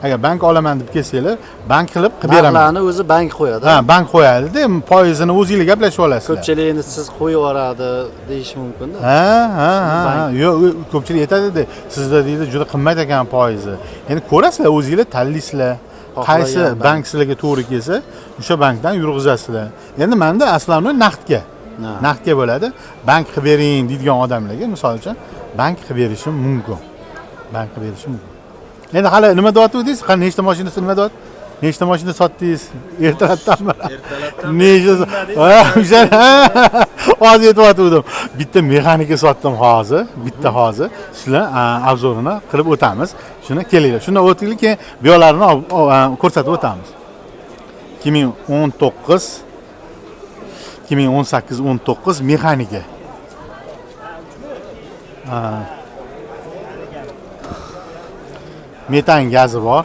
agar bank olaman deb kelsanglar, bank qilib beraman. Narxlarni o'zi bank qo'yadi. Ha, bank qo'yadi-da, foizini o'zingizlar gaplashib olasizlar. Ko'pchilik endi siz qo'yib yuboradi deyish mumkin-da. Ha. Yo'q, ko'pchilik aytadi-da, sizda deydi juda qimmat ekan foizi. Endi ko'rasizlar, o'zingizlar tanlaysizlar. Qaysi bank sizlarga to'g'ri kelsa, o'sha bankdan yurg'izasizlar. Endi menda aslan naqdga bo'ladi. Bank qilib bering deydigan odamlarga, misol uchun, bank qilib berishim mumkin. Endi hali nima deyapsiz? Qani nechta mashinasi nima deyapti? Nechta mashina sotdingiz? Ertalabdanmi? Nechta? Hozir aytib bitta mexanika sotdim hozir. Sizlar obzorini qilib o'tamiz. Shuni kelinglar. Shunda o'taylik, keyin bu yo'llarini ko'rsatib o'tamiz. 2018-19 mexanika. Metan gazi bor.